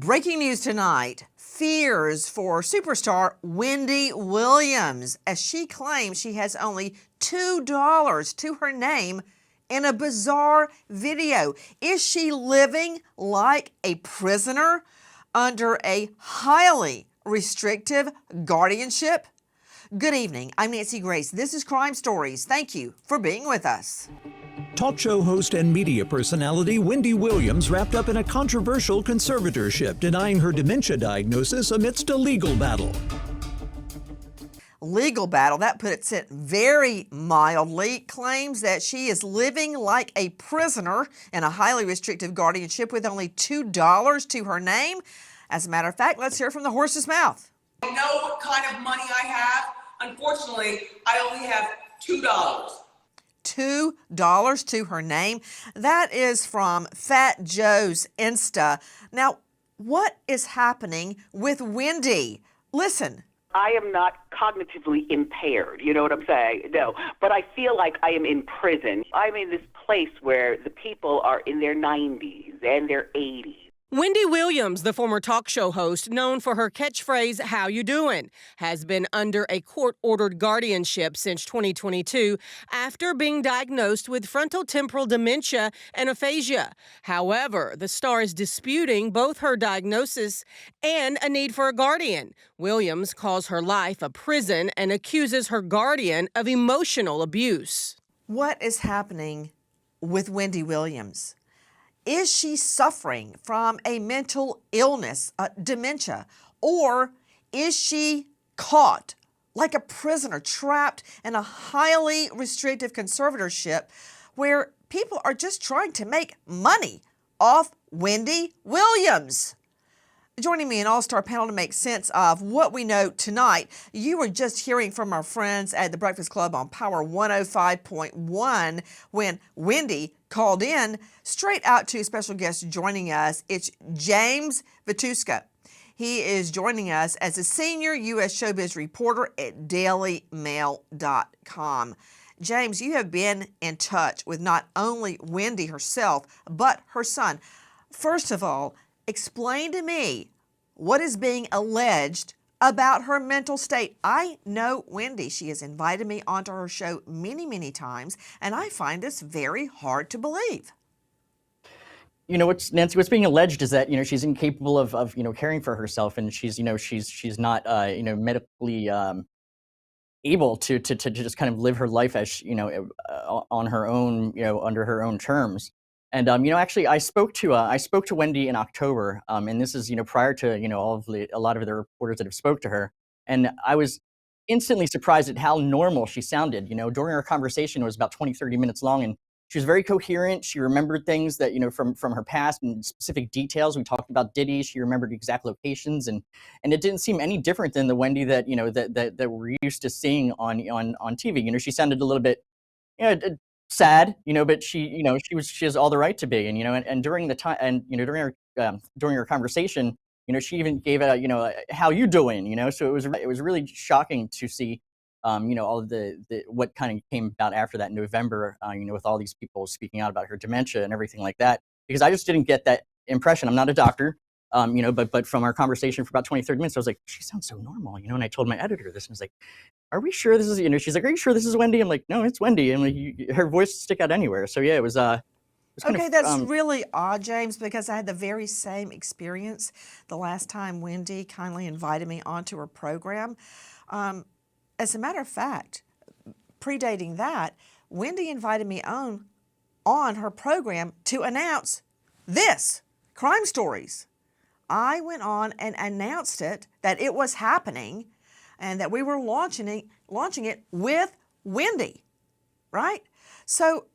Breaking news tonight, fears for superstar Wendy Williams as she claims she has only $2 to her name in a bizarre video. Is she living like a prisoner under a highly restrictive guardianship? Good evening, I'm Nancy Grace. This is Crime Stories. Thank you for being with us. Talk show host and media personality Wendy Williams wrapped up in a controversial conservatorship, denying her dementia diagnosis amidst a legal battle. Legal battle, that puts it very mildly, claims that she is living like a prisoner in a highly restrictive guardianship with only $2 to her name. As a matter of fact, let's hear from the horse's mouth. I know what kind of money I have. Unfortunately, I only have $2. $2 to her name. That is from Fat Joe's Insta. Now, what is happening with Wendy? Listen. I am not cognitively impaired, you know what I'm saying? No, but I feel like I am in prison. I'm in this place where the people are in their 90s and their 80s. Wendy Williams, the former talk show host known for her catchphrase, "How you doing?" has been under a court-ordered guardianship since 2022 after being diagnosed with frontotemporal dementia and aphasia. However, the star is disputing both her diagnosis and a need for a guardian. Williams calls her life a prison and accuses her guardian of emotional abuse. What is happening with Wendy Williams? Is she suffering from a mental illness, dementia, or is she caught like a prisoner trapped in a highly restrictive conservatorship where people are just trying to make money off Wendy Williams? Joining me an all-star panel to make sense of what we know tonight, you were just hearing from our friends at the Breakfast Club on Power 105.1 when Wendy called in straight out to a special guest joining us. It's James Vituska. He is joining us as a senior U.S. showbiz reporter at dailymail.com. James, you have been in touch with not only Wendy herself, but her son. First of all, explain to me what is being alleged about her mental state. I know Wendy. She has invited me onto her show many, many times, and I find this very hard to believe. You know, Nancy, what's being alleged is that, she's incapable of caring for herself, and she's not, medically able to just kind of live her life as, on her own, under her own terms. And actually, I spoke to Wendy in October, and this is prior to a lot of the reporters that have spoke to her, and I was instantly surprised at how normal she sounded. During our conversation, it was about 20-30 minutes long, and she was very coherent. She remembered things that from her past and specific details. We talked about ditties. She remembered exact locations, and it didn't seem any different than the Wendy that that we're used to seeing on TV. She sounded a little bit sad, but she has all the right to be, and during the time, and during our conversation, she even gave a how you doing, so it was really shocking to see, all of the what kind of came about after that in November, with all these people speaking out about her dementia and everything like that, because I just didn't get that impression. I'm not a doctor, but from our conversation for about 20-30 minutes, I was like, she sounds so normal, and I told my editor this, and I was like, are we sure this is, she's like, are you sure this is Wendy? I'm like, no, it's Wendy. And like, her voice stick out anywhere. So yeah, it was okay, that's really odd, James, because I had the very same experience the last time Wendy kindly invited me onto her program. As a matter of fact, predating that, Wendy invited me on her program to announce this, Crime Stories. I went on and announced it, that it was happening, and that we were launching it with Wendy, right? So,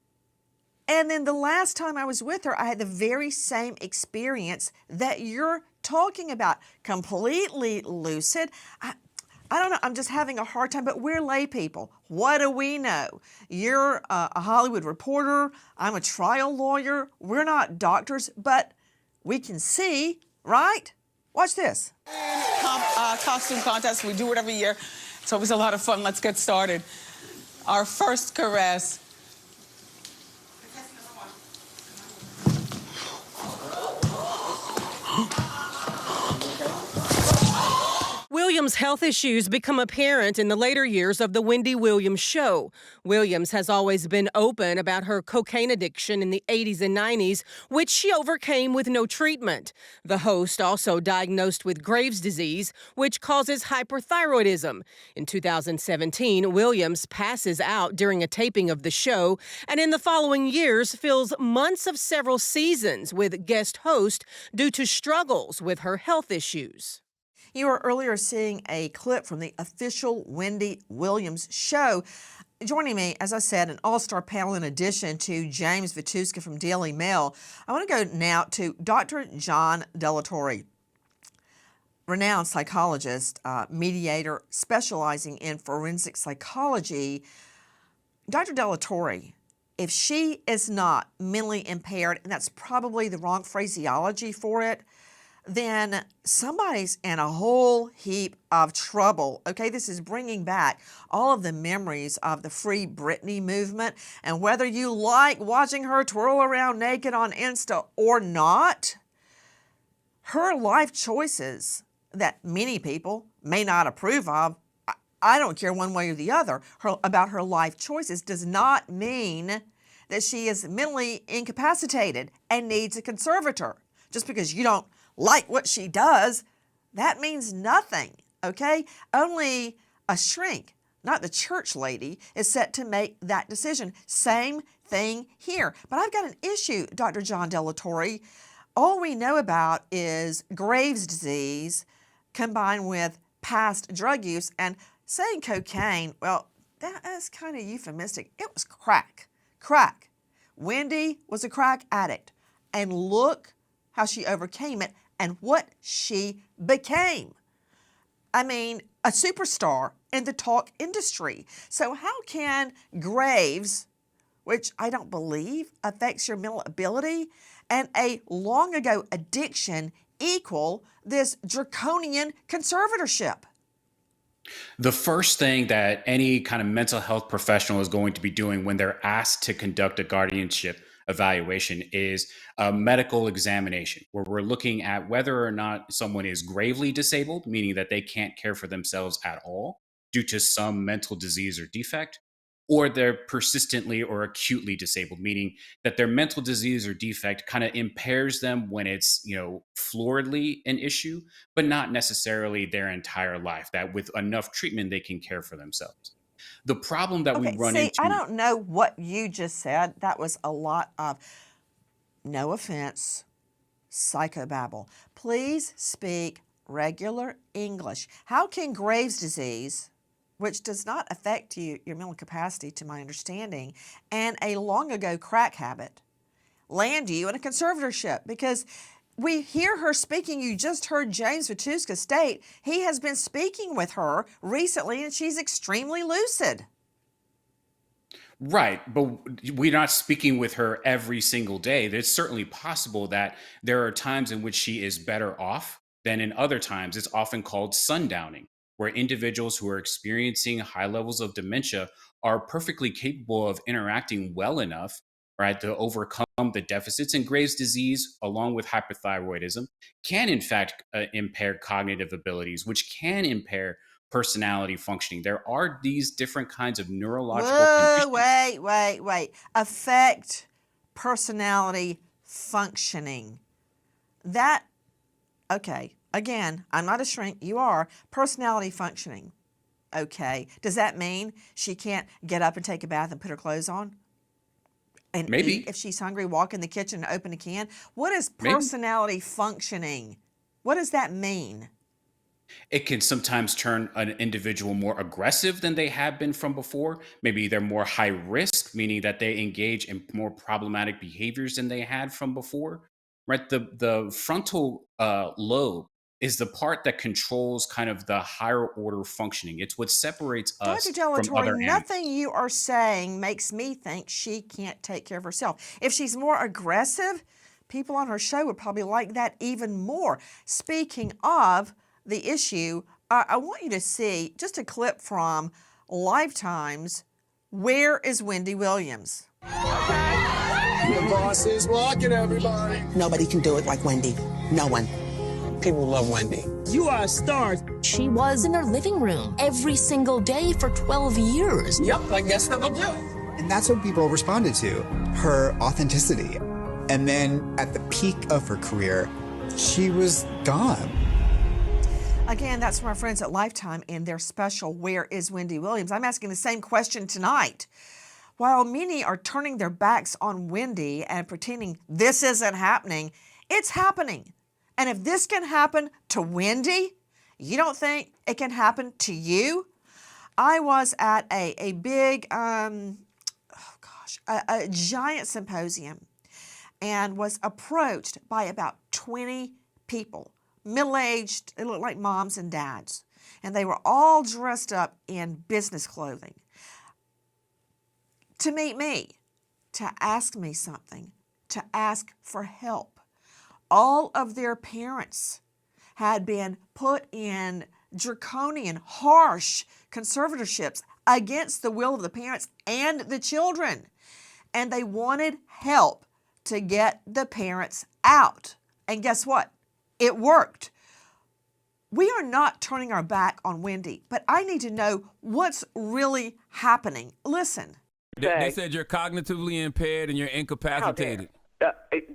and then the last time I was with her, I had the very same experience that you're talking about, completely lucid. I don't know, I'm just having a hard time, but we're lay people. What do we know? You're a Hollywood reporter, I'm a trial lawyer, we're not doctors, but we can see, right? Watch this. Costume contest. We do it every year. It's always a lot of fun. Let's get started. Our first caress. Williams' health issues become apparent in the later years of The Wendy Williams Show. Williams has always been open about her cocaine addiction in the 80s and 90s, which she overcame with no treatment. The host also diagnosed with Graves' disease, which causes hyperthyroidism. In 2017, Williams passes out during a taping of the show, and in the following years fills months of several seasons with guest host due to struggles with her health issues. You were earlier seeing a clip from the official Wendy Williams show. Joining me, as I said, an all-star panel in addition to James Vituska from Daily Mail. I want to go now to Dr. John Delatorre, renowned psychologist, mediator specializing in forensic psychology. Dr. Delatorre, if she is not mentally impaired, and that's probably the wrong phraseology for it, then somebody's in a whole heap of trouble. Okay, this is bringing back all of the memories of the Free Britney movement, and whether you like watching her twirl around naked on Insta or not, her life choices that many people may not approve of, I don't care one way or the other, about her life choices does not mean that she is mentally incapacitated and needs a conservator. Just because you don't like what she does, that means nothing, okay? Only a shrink, not the church lady, is set to make that decision. Same thing here. But I've got an issue, Dr. John Delatorre. All we know about is Graves' disease combined with past drug use, and saying cocaine, well, that is kind of euphemistic. It was crack. Crack. Wendy was a crack addict, and look how she overcame it and what she became. I mean, a superstar in the talk industry. So how can Graves, which I don't believe affects your mental ability, and a long ago addiction equal this draconian conservatorship? The first thing that any kind of mental health professional is going to be doing when they're asked to conduct a guardianship evaluation is a medical examination, where we're looking at whether or not someone is gravely disabled, meaning that they can't care for themselves at all due to some mental disease or defect, or they're persistently or acutely disabled, meaning that their mental disease or defect kind of impairs them when it's, floridly an issue, but not necessarily their entire life, that with enough treatment, they can care for themselves. The problem that we run into... I don't know what you just said. That was a lot of, no offense, psychobabble. Please speak regular English. How can Graves' disease, which does not affect your mental capacity to my understanding, and a long ago crack habit land you in a conservatorship? Because we hear her speaking. You just heard James Vituska state he has been speaking with her recently and she's extremely lucid. Right, but we're not speaking with her every single day. It's certainly possible that there are times in which she is better off than in other times. It's often called sundowning, where individuals who are experiencing high levels of dementia are perfectly capable of interacting well enough, right, to overcome the deficits. And Graves' disease, along with hyperthyroidism, can in fact impair cognitive abilities, which can impair personality functioning. There are these different kinds of neurological conditions. Wait. Affect personality functioning. Okay, again, I'm not a shrink, you are. Personality functioning. Okay, does that mean she can't get up and take a bath and put her clothes on? And maybe eat if she's hungry, walk in the kitchen and open a can? What is personality functioning? What does that mean? It can sometimes turn an individual more aggressive than they have been from before. Maybe they're more high risk, meaning that they engage in more problematic behaviors than they had from before. Right? The frontal lobe is the part that controls kind of the higher order functioning. It's what separates us Dr. from other Delatorre, animals. nothing you are saying makes me think she can't take care of herself. If she's more aggressive, people on her show would probably like that even more. Speaking of the issue, I want you to see just a clip from Lifetime's Where is Wendy Williams? The boss is walking, everybody. Nobody can do it like Wendy. No one. People love Wendy. You are a star. She was in her living room every single day for 12 years. Yep, I guess that'll do it. And that's what people responded to, her authenticity. And then at the peak of her career, she was gone. Again, that's from our friends at Lifetime in their special, Where is Wendy Williams? I'm asking the same question tonight. While many are turning their backs on Wendy and pretending this isn't happening, it's happening. And if this can happen to Wendy, you don't think it can happen to you? I was at a big, a giant symposium and was approached by about 20 people, middle-aged, it looked like moms and dads, and they were all dressed up in business clothing to meet me, to ask me something, to ask for help. All of their parents had been put in draconian, harsh conservatorships against the will of the parents and the children. And they wanted help to get the parents out. And guess what? It worked. We are not turning our back on Wendy, but I need to know what's really happening. Listen. They said you're cognitively impaired and you're incapacitated.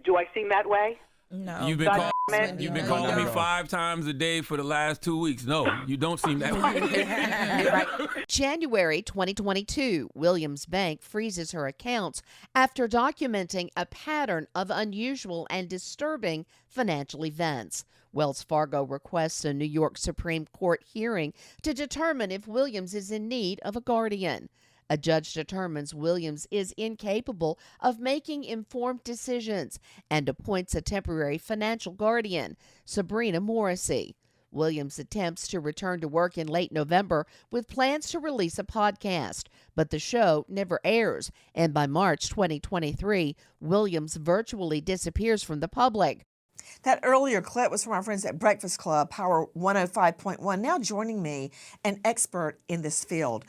Do I seem that way? No. You've been calling me 5 times a day for the last 2 weeks. No, you don't seem that way. January 2022, Williams Bank freezes her accounts after documenting a pattern of unusual and disturbing financial events. Wells Fargo requests a New York Supreme Court hearing to determine if Williams is in need of a guardian. A judge determines Williams is incapable of making informed decisions and appoints a temporary financial guardian, Sabrina Morrissey. Williams attempts to return to work in late November with plans to release a podcast, but the show never airs, and by March 2023, Williams virtually disappears from the public. That earlier clip was from our friends at Breakfast Club, Power 105.1. Now joining me, an expert in this field,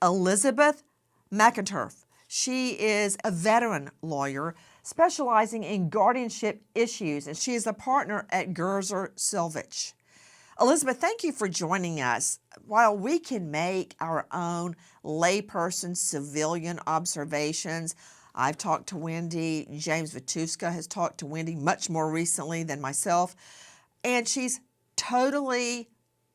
Elizabeth McInturf. She is a veteran lawyer specializing in guardianship issues, and she is a partner at Gerzer Silvich. Elizabeth, thank you for joining us. While we can make our own layperson civilian observations, I've talked to Wendy, James Vituska has talked to Wendy much more recently than myself, and she's totally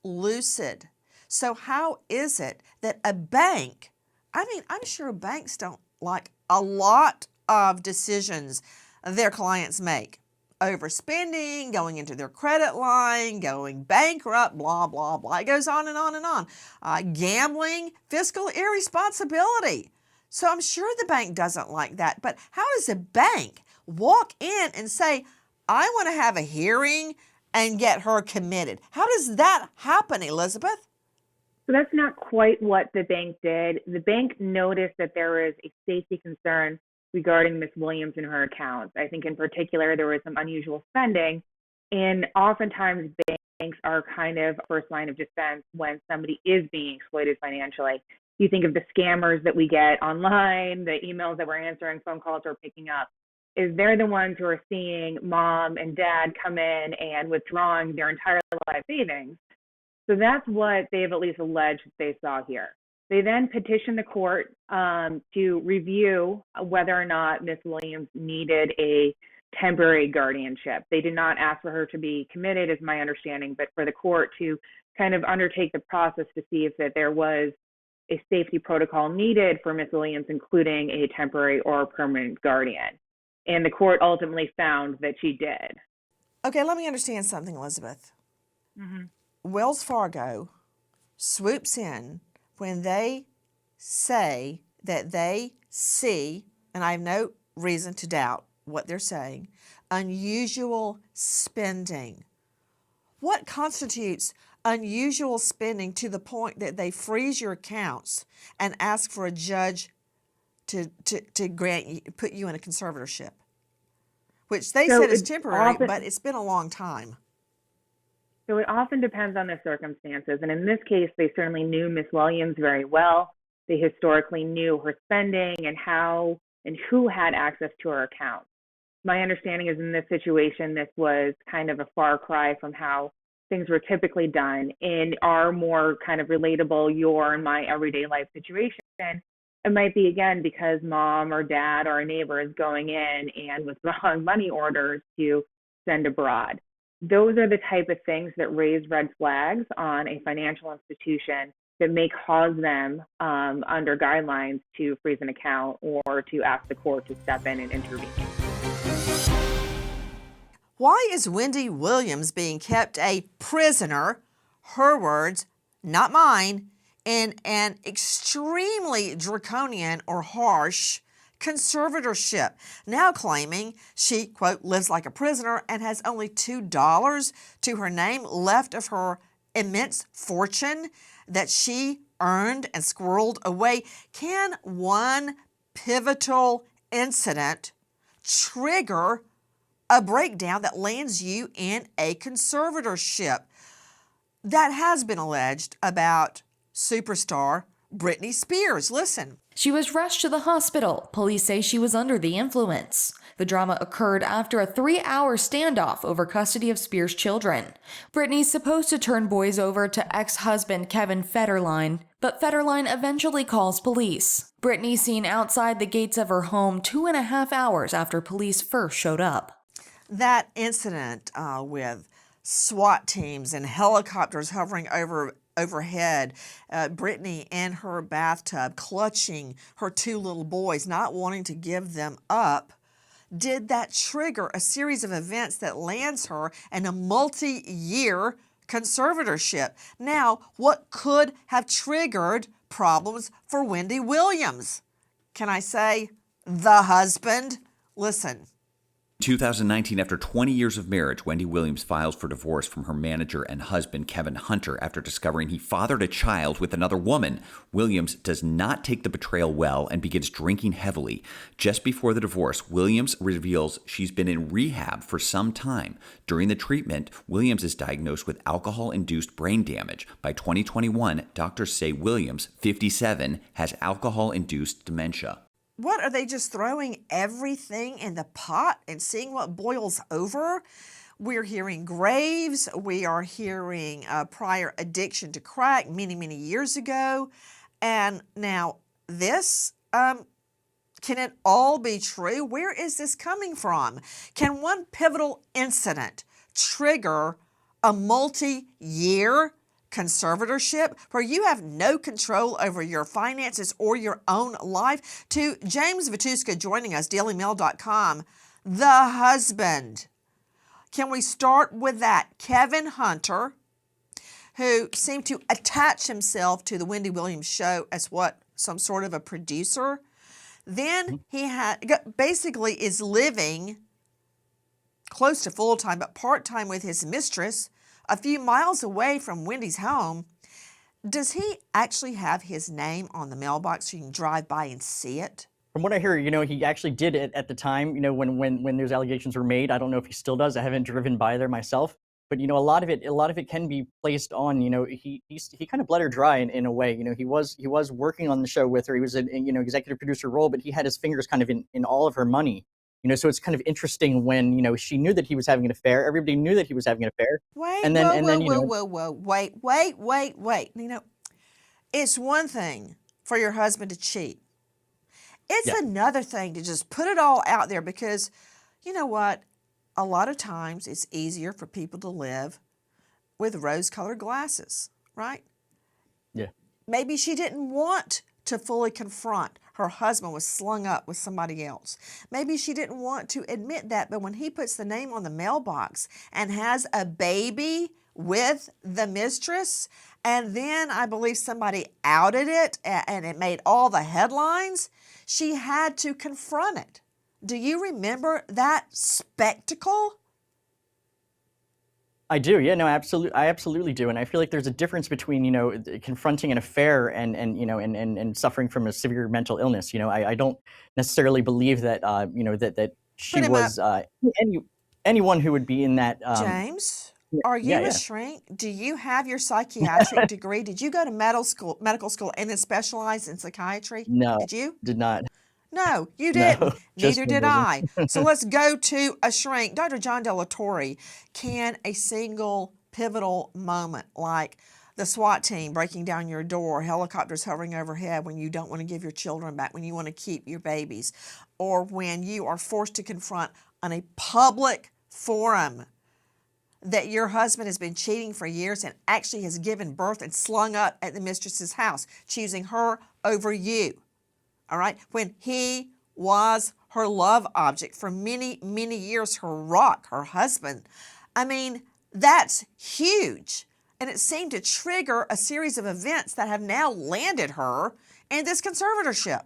lucid. So how is it that a bank, I'm sure banks don't like a lot of decisions their clients make. Overspending, going into their credit line, going bankrupt, blah, blah, blah. It goes on and on and on. Gambling, fiscal irresponsibility. So I'm sure the bank doesn't like that. But how does a bank walk in and say, I want to have a hearing and get her committed? How does that happen, Elizabeth? So that's not quite what the bank did. The bank noticed that there was a safety concern regarding Ms. Williams and her accounts. I think in particular, there was some unusual spending. And oftentimes banks are kind of first line of defense when somebody is being exploited financially. You think of the scammers that we get online, the emails that we're answering, phone calls we're picking up, is they're the ones who are seeing mom and dad come in and withdrawing their entire life savings. So that's what they've at least alleged they saw here. They then petitioned the court to review whether or not Ms. Williams needed a temporary guardianship. They did not ask for her to be committed, is my understanding, but for the court to kind of undertake the process to see if that there was a safety protocol needed for Ms. Williams, including a temporary or permanent guardian. And the court ultimately found that she did. Okay, let me understand something, Elizabeth. Mm-hmm. Wells Fargo swoops in when they say that they see, and I have no reason to doubt what they're saying, unusual spending. What constitutes unusual spending to the point that they freeze your accounts and ask for a judge to grant you, put you in a conservatorship, which they said is temporary, but it's been a long time. So it often depends on the circumstances. And in this case, they certainly knew Ms. Williams very well. They historically knew her spending and how and who had access to her account. My understanding is in this situation, this was kind of a far cry from how things were typically done in our more kind of relatable, your and my everyday life situation. It might be, again, because mom or dad or a neighbor is going in and withdrawing money orders to send abroad. Those are the type of things that raise red flags on a financial institution that may cause them, under guidelines, to freeze an account or to ask the court to step in and intervene. Why is Wendy Williams being kept a prisoner, her words, not mine, in an extremely draconian or harsh conservatorship, now claiming she, quote, lives like a prisoner and has only $2 to her name left of her immense fortune that she earned and squirreled away? Can one pivotal incident trigger a breakdown that lands you in a conservatorship? That has been alleged about superstar Britney Spears. Listen. She was rushed to the hospital. Police say she was under the influence. The drama occurred after a 3-hour standoff over custody of Spears' children. Britney's supposed to turn boys over to ex-husband Kevin Federline, but Federline eventually calls police. Britney seen outside the gates of her home 2.5 hours after police first showed up. That incident with SWAT teams and helicopters hovering overhead, Britney in her bathtub, clutching her 2 little boys, not wanting to give them up, did that trigger a series of events that lands her in a multi-year conservatorship? Now, what could have triggered problems for Wendy Williams? Can I say the husband? Listen. 2019, after 20 years of marriage, Wendy Williams files for divorce from her manager and husband, Kevin Hunter, after discovering he fathered a child with another woman. Williams does not take the betrayal well and begins drinking heavily. Just before the divorce, Williams reveals she's been in rehab for some time. During the treatment, Williams is diagnosed with alcohol-induced brain damage. By 2021, doctors say Williams, 57, has alcohol-induced dementia. What, are they just throwing everything in the pot and seeing what boils over? We're hearing graves. We are hearing prior addiction to crack many, many years ago. And now this, can it all be true? Where is this coming from? Can one pivotal incident trigger a multi-year conservatorship where you have no control over your finances or your own life? To James Vituska joining us, dailymail.com, the husband. Can we start with that? Kevin Hunter, who seemed to attach himself to the Wendy Williams show as what, some sort of a producer. Then he basically is living close to full-time but part-time with his mistress a few miles away from Wendy's home. Does he actually have his name on the mailbox so you can drive by and see it? From what I hear, he actually did it at the time, when those allegations were made. I don't know if he still does. I haven't driven by there myself. But, a lot of it can be placed on, he kind of bled her dry in a way. He was working on the show with her. He was an, executive producer role, but he had his fingers kind of in all of her money. So it's kind of interesting when, she knew that he was having an affair. Everybody knew that he was having an affair. Wait. It's one thing for your husband to cheat. It's another thing to just put it all out there because, you know what? A lot of times it's easier for people to live with rose-colored glasses, right? Yeah. Maybe she didn't want to fully confront her husband was slung up with somebody else. Maybe she didn't want to admit that, but when he puts the name on the mailbox and has a baby with the mistress, and then I believe somebody outed it and it made all the headlines, she had to confront it. Do you remember that spectacle? I do. Yeah, no, absolutely. I absolutely do. And I feel like there's a difference between, confronting an affair and suffering from a severe mental illness. I don't necessarily believe that, that she was anyone who would be in that. James, are you a shrink? Do you have your psychiatric degree? Did you go to medical school and then specialize in psychiatry? No. Did you? Did not. No, you didn't. No, just Neither did vandalism. I. So let's go to a shrink. Dr. John De La Torre, can a single pivotal moment like the SWAT team breaking down your door, helicopters hovering overhead when you don't want to give your children back, when you want to keep your babies, or when you are forced to confront on a public forum that your husband has been cheating for years and actually has given birth and slung up at the mistress's house, choosing her over you. All right? When he was her love object for many, many years, her rock, her husband. I mean, that's huge. And it seemed to trigger a series of events that have now landed her in this conservatorship.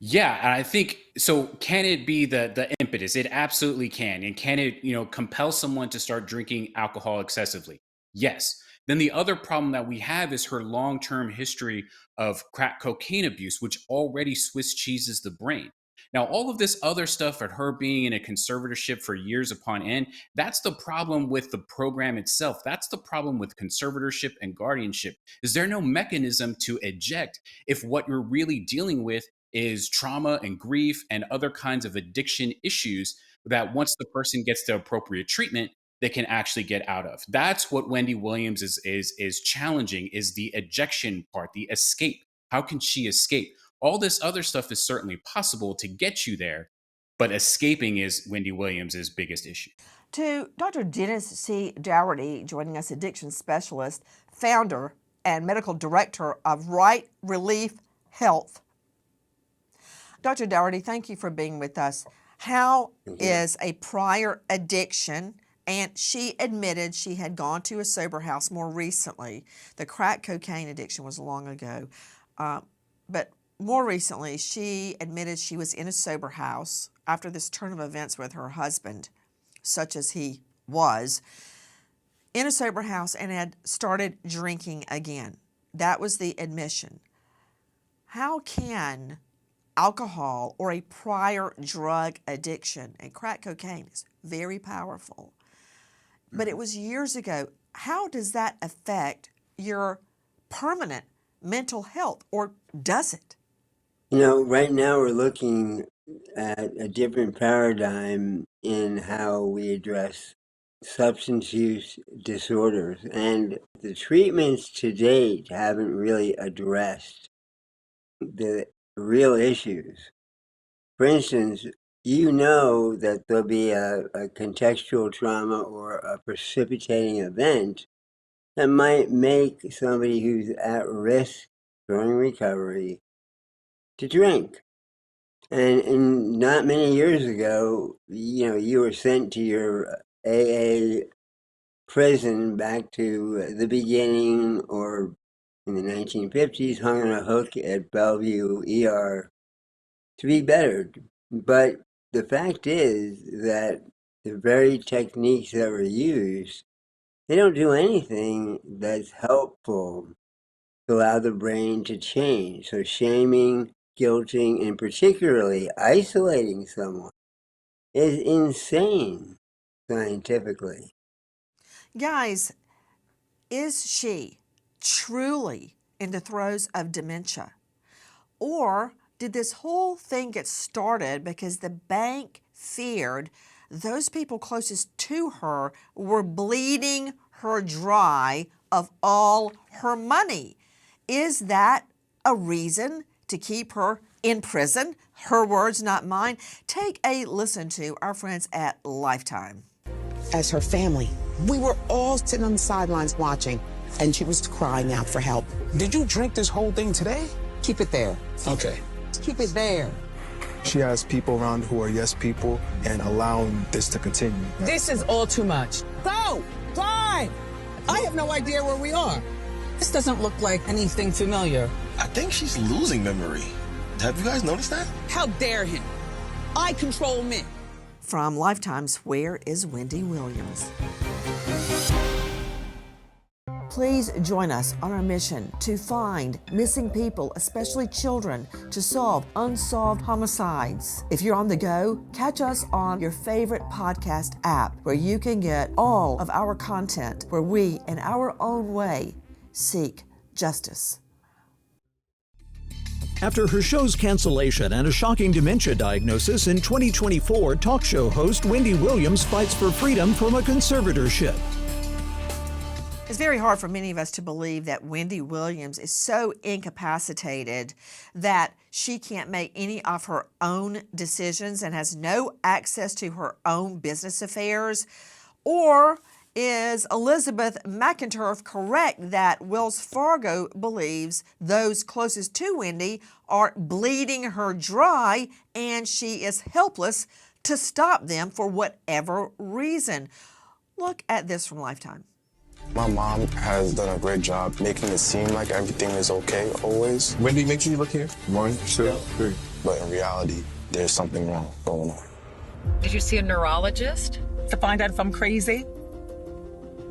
Yeah, and I think so. Can it be the impetus? It absolutely can. And can it, compel someone to start drinking alcohol excessively? Yes. Then the other problem that we have is her long-term history of crack cocaine abuse, which already Swiss cheeses the brain. Now, all of this other stuff at her being in a conservatorship for years upon end, that's the problem with the program itself. That's the problem with conservatorship and guardianship. Is there no mechanism to eject if what you're really dealing with is trauma and grief and other kinds of addiction issues that once the person gets the appropriate treatment, they can actually get out of? That's what Wendy Williams is challenging, is the ejection part, the escape. How can she escape? All this other stuff is certainly possible to get you there, but escaping is Wendy Williams' biggest issue. To Dr. Dennis C. Dougherty, joining us, addiction specialist, founder, and medical director of Right Relief Health. Dr. Dougherty, thank you for being with us. How is a prior addiction, and she admitted she had gone to a sober house more recently. The crack cocaine addiction was long ago. But more recently, she admitted she was in a sober house after this turn of events with her husband, such as he was, in a sober house and had started drinking again. That was the admission. How can alcohol or a prior drug addiction, and crack cocaine is very powerful, but it was years ago, how does that affect your permanent mental health, or does it? Right now we're looking at a different paradigm in how we address substance use disorders, and the treatments to date haven't really addressed the real issues. For instance, that there'll be a contextual trauma or a precipitating event that might make somebody who's at risk during recovery to drink. And not many years ago, you were sent to your AA prison back to the beginning, or in the 1950s, hung on a hook at Bellevue ER to be bettered. But the fact is that the very techniques that were used, they don't do anything that's helpful to allow the brain to change. So shaming, guilting, and particularly isolating someone is insane scientifically. Guys, is she truly in the throes of dementia? Or did this whole thing get started because the bank feared those people closest to her were bleeding her dry of all her money? Is that a reason to keep her in prison? Her words, not mine. Take a listen to our friends at Lifetime. As her family, we were all sitting on the sidelines watching, and she was crying out for help. Did you drink this whole thing today? Keep it there. Okay. Keep it there. She has people around who are yes people and allowing this to continue. This is all too much. Go! Drive! I have no idea where we are. This doesn't look like anything familiar. I think she's losing memory. Have you guys noticed that? How dare him? I control men. From Lifetime's Where is Wendy Williams? Please join us on our mission to find missing people, especially children, to solve unsolved homicides. If you're on the go, catch us on your favorite podcast app, where you can get all of our content, where we, in our own way, seek justice. After her show's cancellation and a shocking dementia diagnosis in 2024, talk show host Wendy Williams fights for freedom from a conservatorship. It's very hard for many of us to believe that Wendy Williams is so incapacitated that she can't make any of her own decisions and has no access to her own business affairs. Or is Elizabeth McInturf correct that Wells Fargo believes those closest to Wendy are bleeding her dry and she is helpless to stop them for whatever reason? Look at this from Lifetime. My mom has done a great job making it seem like everything is okay always. Wendy, make sure you look here. 1, 2, 3. But in reality, there's something wrong going on. Did you see a neurologist? To find out if I'm crazy?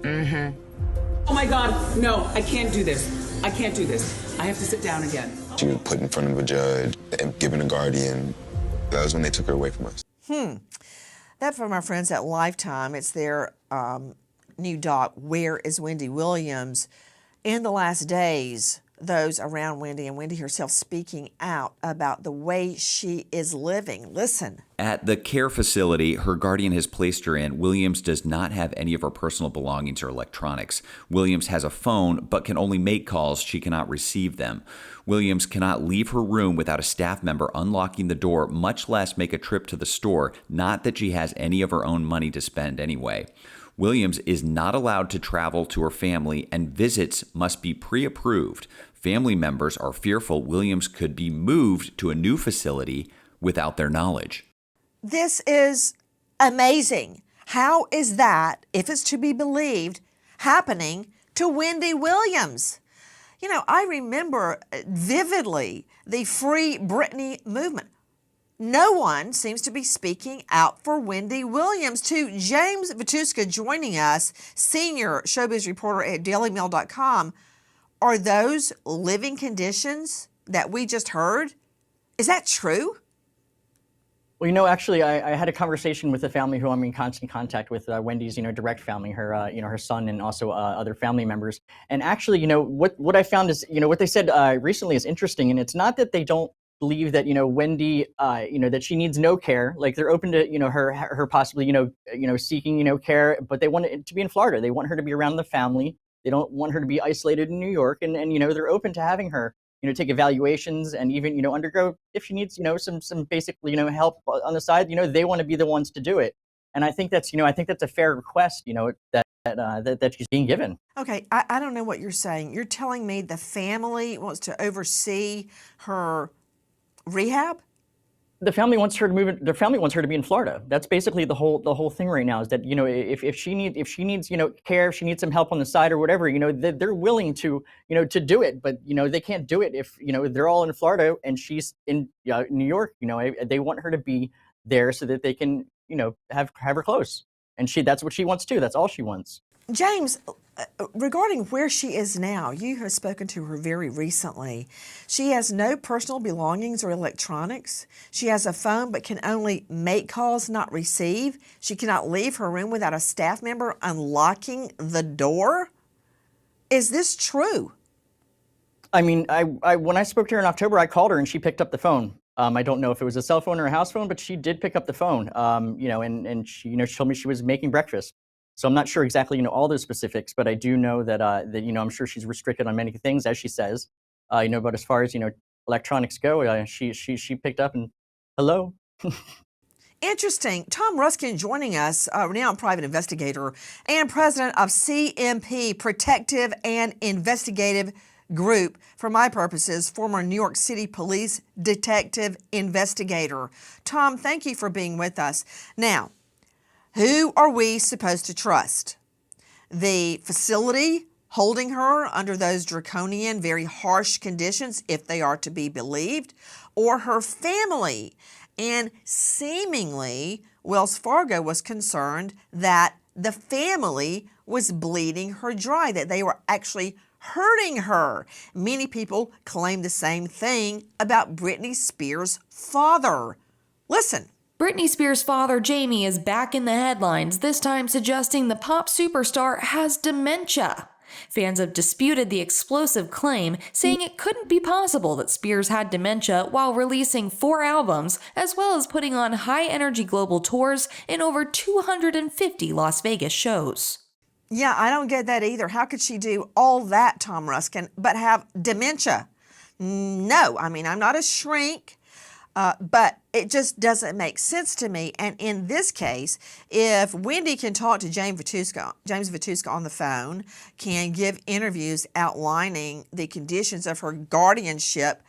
Mm-hmm. Oh my God, no, I can't do this. I can't do this. I have to sit down again. She was put in front of a judge and given a guardian. That was when they took her away from us. That from our friends at Lifetime. It's their new doc, Where is Wendy Williams? In the last days, those around Wendy and Wendy herself speaking out about the way she is living. Listen. At the care facility her guardian has placed her in, Williams does not have any of her personal belongings or electronics. Williams has a phone, but can only make calls. She cannot receive them. Williams cannot leave her room without a staff member unlocking the door, much less make a trip to the store. Not that she has any of her own money to spend anyway. Williams is not allowed to travel to her family, and visits must be pre-approved. Family members are fearful Williams could be moved to a new facility without their knowledge. This is amazing. How is that, if it's to be believed, happening to Wendy Williams? You know, I remember vividly the Free Britney movement. No one seems to be speaking out for Wendy Williams. To James Vituska joining us, senior showbiz reporter at dailymail.com, are those living conditions that we just heard? Is that true? Well, you know, actually, I had a conversation with a family who I'm in constant contact with, Wendy's, direct family, her, her son, and also other family members. And actually, what I found is, what they said recently is interesting. And it's not that they don't believe that, Wendy, that she needs no care. Like they're open to, her possibly, seeking, care, but they want it to be in Florida. They want her to be around the family. They don't want her to be isolated in New York. And they're open to having her, take evaluations and even, undergo if she needs, some basic, help on the side. They want to be the ones to do it. And I think that's, a fair request, that she's being given. Okay, I don't know what you're saying. You're telling me the family wants to oversee her rehab? The family wants her to move. The family wants her to be in Florida. That's basically the whole thing right now. Is that if she needs care, if she needs some help on the side or whatever, they're willing to to do it. But they can't do it if they're all in Florida and she's in New York. They want her to be there so that they can have her close. And that's what she wants too. That's all she wants. James, regarding where she is now, you have spoken to her very recently. She has no personal belongings or electronics. She has a phone but can only make calls, not receive. She cannot leave her room without a staff member unlocking the door. Is this true? I mean, I when I spoke to her in October, I called her and she picked up the phone. I don't know if it was a cell phone or a house phone, but she did pick up the phone. And she, she told me she was making breakfast. So I'm not sure exactly, all those specifics, but I do know that, I'm sure she's restricted on many things, as she says, but as far as, electronics go, she picked up and hello. Interesting. Tom Ruskin joining us, a renowned private investigator and president of CMP, Protective and Investigative Group, for my purposes, former New York City Police detective investigator. Tom, thank you for being with us. Now, who are we supposed to trust? The facility holding her under those draconian, very harsh conditions, if they are to be believed, or her family? And seemingly, Wells Fargo was concerned that the family was bleeding her dry, that they were actually hurting her. Many people claim the same thing about Britney Spears' father. Listen. Britney Spears' father, Jamie, is back in the headlines, this time suggesting the pop superstar has dementia. Fans have disputed the explosive claim, saying it couldn't be possible that Spears had dementia while releasing 4 albums, as well as putting on high-energy global tours in over 250 Las Vegas shows. Yeah, I don't get that either. How could she do all that, Tom Ruskin, but have dementia? No, I mean, I'm not a shrink. But it just doesn't make sense to me. And in this case, if Wendy can talk to James Vituska on the phone, can give interviews outlining the conditions of her guardianship,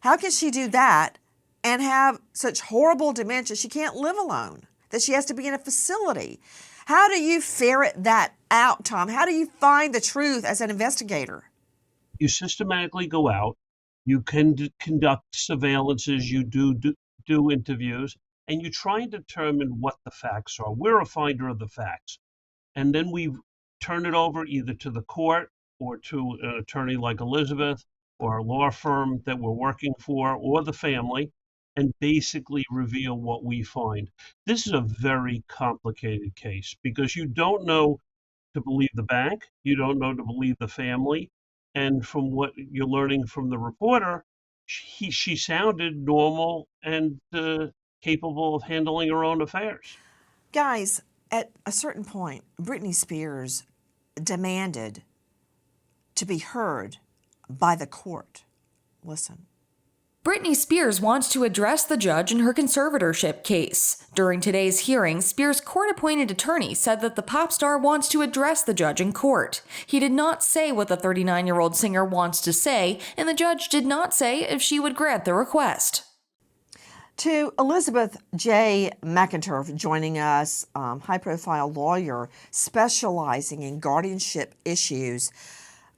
how can she do that and have such horrible dementia she can't live alone, that she has to be in a facility? How do you ferret that out, Tom? How do you find the truth as an investigator? You systematically go out. You can conduct surveillances, you do interviews, and you try and determine what the facts are. We're a finder of the facts. And then we turn it over either to the court or to an attorney like Elizabeth or a law firm that we're working for or the family, and basically reveal what we find. This is a very complicated case because you don't know to believe the bank, you don't know to believe the family. And from what you're learning from the reporter, she sounded normal and capable of handling her own affairs. Guys, at a certain point, Britney Spears demanded to be heard by the court. Listen. Britney Spears wants to address the judge in her conservatorship case. During today's hearing, Spears' court-appointed attorney said that the pop star wants to address the judge in court. He did not say what the 39-year-old singer wants to say, and the judge did not say if she would grant the request. To Elizabeth J. McInturf joining us, high-profile lawyer specializing in guardianship issues.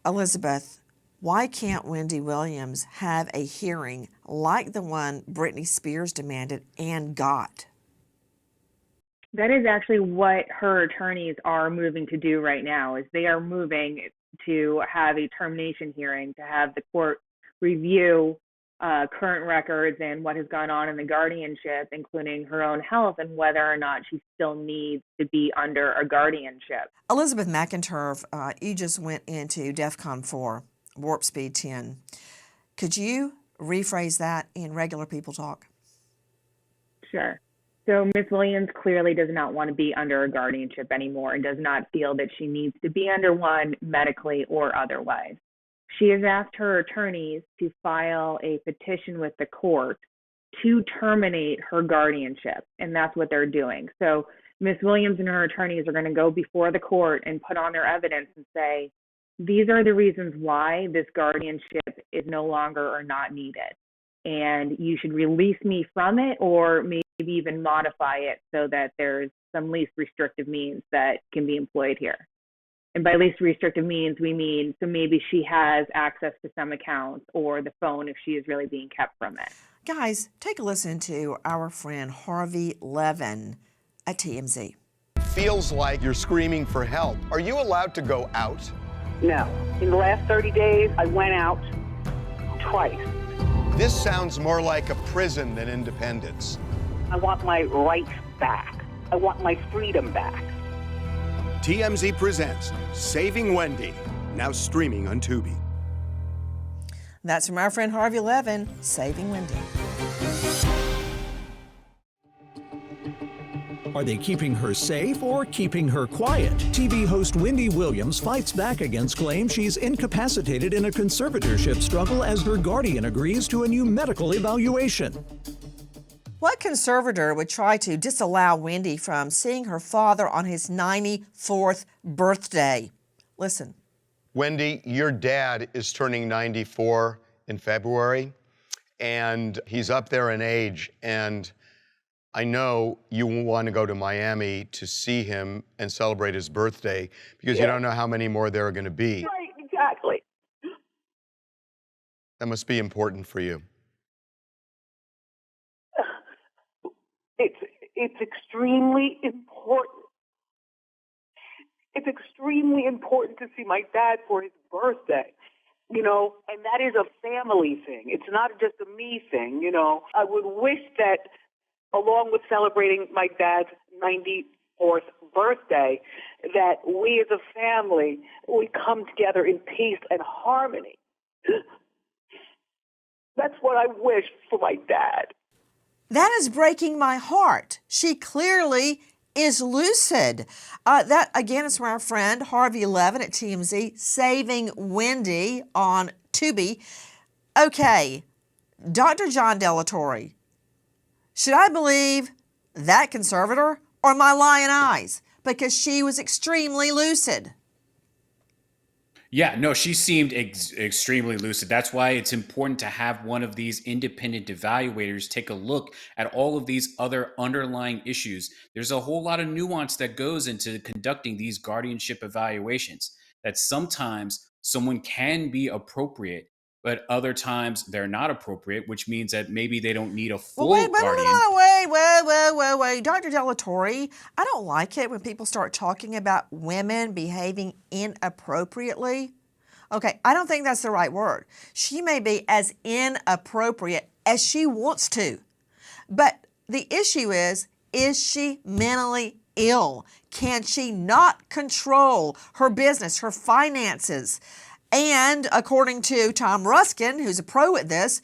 Elizabeth, why can't Wendy Williams have a hearing like the one Britney Spears demanded and got? That is actually what her attorneys are moving to do right now, is they are moving to have a termination hearing, to have the court review current records and what has gone on in the guardianship, including her own health and whether or not she still needs to be under a guardianship. Elizabeth McInturf, you just went into DEFCON 4. Warp Speed 10. Could you rephrase that in regular people talk? Sure. So Ms. Williams clearly does not want to be under a guardianship anymore and does not feel that she needs to be under one medically or otherwise. She has asked her attorneys to file a petition with the court to terminate her guardianship, and that's what they're doing. So Ms. Williams and her attorneys are going to go before the court and put on their evidence and say, these are the reasons why this guardianship is no longer or not needed. And you should release me from it or maybe even modify it so that there's some least restrictive means that can be employed here. And by least restrictive means, we mean so maybe she has access to some accounts or the phone if she is really being kept from it. Guys, take a listen to our friend Harvey Levin at TMZ. Feels like you're screaming for help. Are you allowed to go out? No. In the last 30 days, I went out twice. This sounds more like a prison than independence. I want my rights back. I want my freedom back. TMZ presents Saving Wendy, now streaming on Tubi. That's from our friend Harvey Levin, Saving Wendy. Are they keeping her safe or keeping her quiet? TV host Wendy Williams fights back against claims she's incapacitated in a conservatorship struggle as her guardian agrees to a new medical evaluation. What conservator would try to disallow Wendy from seeing her father on his 94th birthday? Listen. Wendy, your dad is turning 94 in February, and he's up there in age, and I know you want to go to Miami to see him and celebrate his birthday because you don't know how many more there are going to be. Right, exactly. That must be important for you. It's extremely important. It's extremely important to see my dad for his birthday, you know, and that is a family thing. It's not just a me thing, you know. I would wish that along with celebrating my dad's 94th 4th birthday, that we as a family, we come together in peace and harmony. That's what I wish for my dad. That is breaking my heart. She clearly is lucid. That, again, is from our friend Harvey Levin at TMZ, Saving Wendy on Tubi. Okay, Dr. John Delatorre, should I believe that conservator or my lying eyes? Because she was extremely lucid. Yeah, no, she seemed extremely lucid. That's why it's important to have one of these independent evaluators take a look at all of these other underlying issues. There's a whole lot of nuance that goes into conducting these guardianship evaluations, that sometimes someone can be appropriate, but other times they're not appropriate, which means that maybe they don't need a full guardian. Wait. Dr. Delatorre, I don't like it when people start talking about women behaving inappropriately. Okay, I don't think that's the right word. She may be as inappropriate as she wants to. But the issue is she mentally ill? Can she not control her business, her finances? And according to Tom Ruskin, who's a pro at this,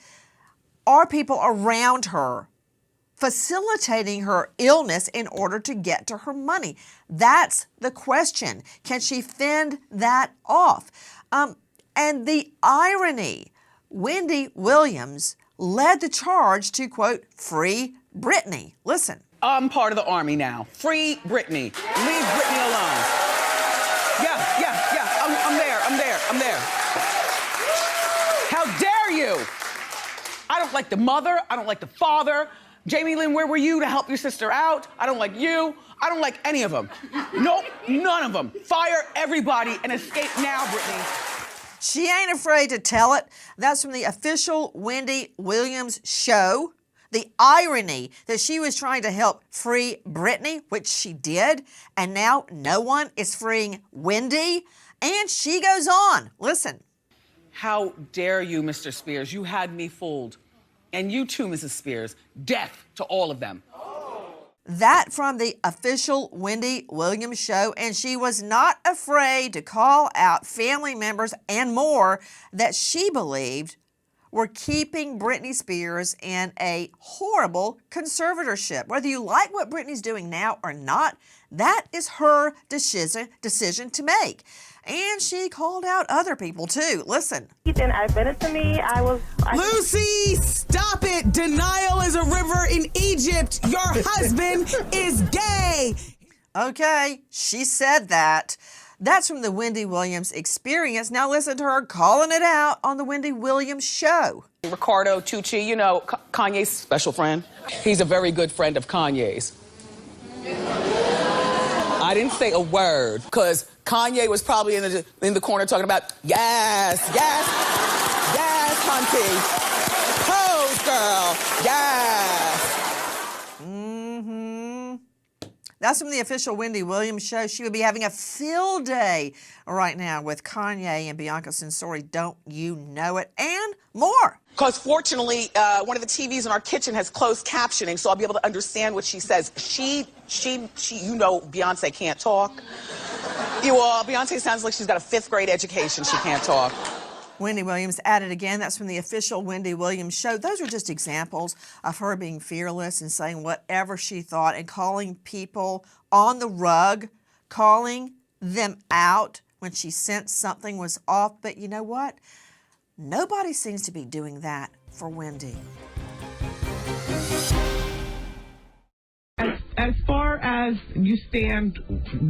are people around her facilitating her illness in order to get to her money? That's the question. Can she fend that off? And the irony, Wendy Williams led the charge to, quote, free Britney. Listen. I'm part of the army now. Free Britney. Leave Britney alone. Yeah. I'm there. How dare you? I don't like the mother. I don't like the father. Jamie Lynn, where were you to help your sister out? I don't like you. I don't like any of them. Nope, none of them. Fire everybody and escape now, Britney. She ain't afraid to tell it. That's from the official Wendy Williams show. The irony that she was trying to help free Britney, which she did, and now no one is freeing Wendy. And she goes on. Listen. How dare you, Mr. Spears? You had me fooled. And you too, Mrs. Spears. Death to all of them. That from the official Wendy Williams show, and she was not afraid to call out family members and more that she believed were keeping Britney Spears in a horrible conservatorship. Whether you like what Britney's doing now or not, that is her decision to make. And she called out other people too. Listen. Then admitted to me, Lucy, stop it! Denial is a river in Egypt. Your husband is gay. Okay, she said that. That's from the Wendy Williams Experience. Now listen to her calling it out on the Wendy Williams show. Ricardo Tucci, you know, Kanye's special friend. He's a very good friend of Kanye's. I didn't say a word because Kanye was probably in the corner talking about, yes, hunty. Pose, girl, yes. That's from the official Wendy Williams show. She would be having a field day right now with Kanye and Bianca Censori. Don't you know it? And more. Because fortunately, one of the TVs in our kitchen has closed captioning, so I'll be able to understand what she says. She, you know, Beyonce can't talk. Beyonce sounds like she's got a 5th grade education. She can't talk. Wendy Williams added again. That's from the official Wendy Williams show. Those are just examples of her being fearless and saying whatever she thought and calling people on the rug, calling them out when she sensed something was off. But you know what? Nobody seems to be doing that for Wendy. As far as you stand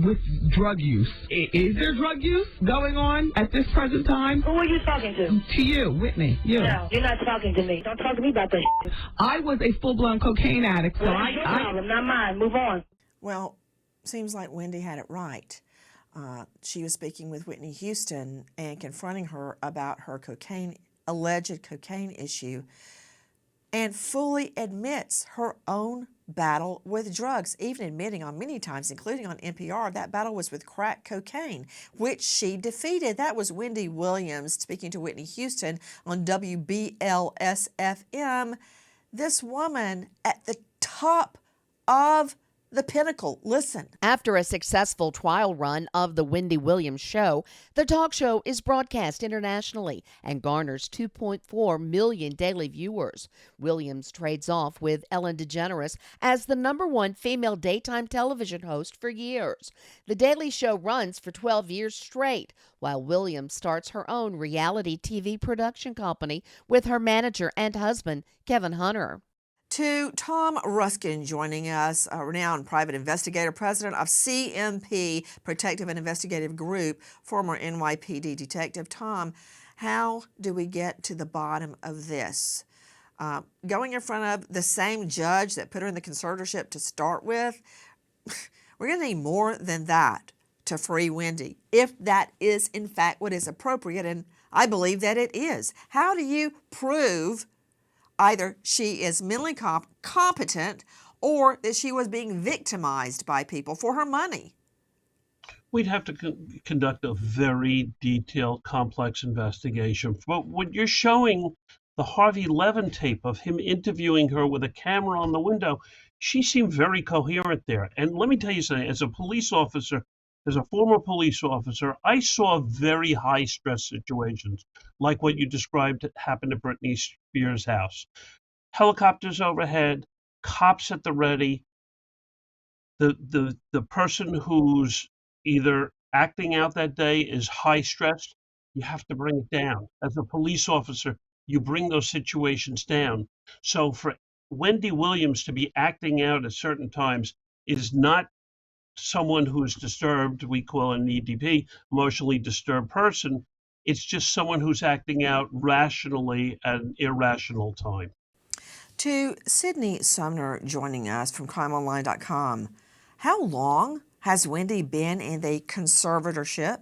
with drug use, is there drug use going on at this present time? Who are you talking to? To you, Whitney. You. No, you're not talking to me. Don't talk to me about that shit. I was a full-blown cocaine addict, so That's your problem, not mine. Move on. Well, seems like Wendy had it right. She was speaking with Whitney Houston and confronting her about her alleged cocaine issue, and fully admits her own battle with drugs, even admitting on many times, including on NPR, that battle was with crack cocaine, which she defeated. That was Wendy Williams speaking to Whitney Houston on WBLS-FM. This woman at the top of the pinnacle. Listen. After a successful trial run of The Wendy Williams Show, the talk show is broadcast internationally and garners 2.4 million daily viewers. Williams trades off with Ellen DeGeneres as the #1 female daytime television host for years. The Daily Show runs for 12 years straight, while Williams starts her own reality TV production company with her manager and husband, Kevin Hunter. To Tom Ruskin joining us, a renowned private investigator, president of CMP, Protective and Investigative Group, former NYPD detective. Tom, how do we get to the bottom of this? Going in front of the same judge that put her in the conservatorship to start with, we're going to need more than that to free Wendy, if that is in fact what is appropriate, and I believe that it is. How do you prove either she is mentally competent or that she was being victimized by people for her money? We'd have to conduct a very detailed, complex investigation. But when you're showing the Harvey Levin tape of him interviewing her with a camera on the window, she seemed very coherent there. And let me tell you something, as a police officer, as a former police officer, I saw very high-stress situations, like what you described happened at Britney Spears' house. Helicopters overhead, cops at the ready. The person who's either acting out that day is high-stressed, you have to bring it down. As a police officer, you bring those situations down. So for Wendy Williams to be acting out at certain times is not someone who's disturbed. We call an EDP, emotionally disturbed person. It's just someone who's acting out rationally at an irrational time. To Sydney Sumner joining us from crimeonline.com, how long has Wendy been in the conservatorship?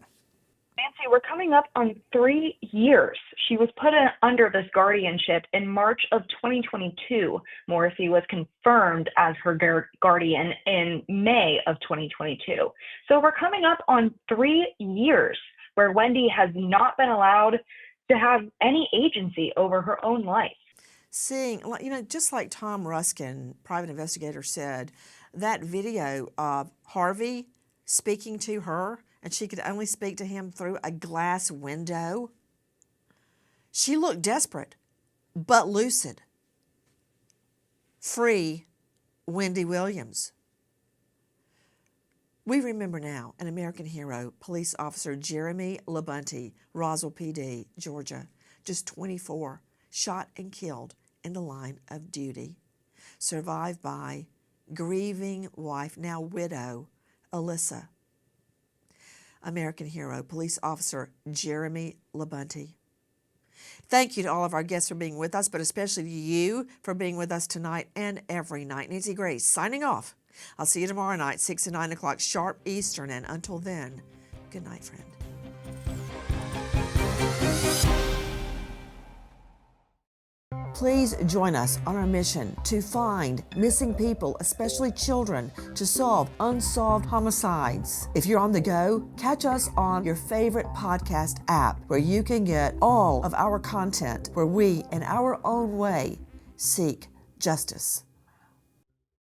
Nancy, we're coming up on 3 years. She was put under this guardianship in March of 2022. Morrissey was confirmed as her guardian in May of 2022. So we're coming up on 3 years where Wendy has not been allowed to have any agency over her own life. Seeing, just like Tom Ruskin, private investigator, said, that video of Harvey speaking to her, and she could only speak to him through a glass window. She looked desperate, but lucid. Free Wendy Williams. We remember now an American hero, police officer Jeremy LaBunty, Roswell PD, Georgia, just 24, shot and killed in the line of duty, survived by grieving wife, now widow, Alyssa. American hero, police officer Jeremy LaBunty. Thank you to all of our guests for being with us, but especially to you for being with us tonight and every night. Nancy Grace signing off. I'll see you tomorrow night, 6 and 9 o'clock sharp Eastern, and until then, good night, friend. Please join us on our mission to find missing people, especially children, to solve unsolved homicides. If you're on the go, catch us on your favorite podcast app where you can get all of our content where we, in our own way, seek justice.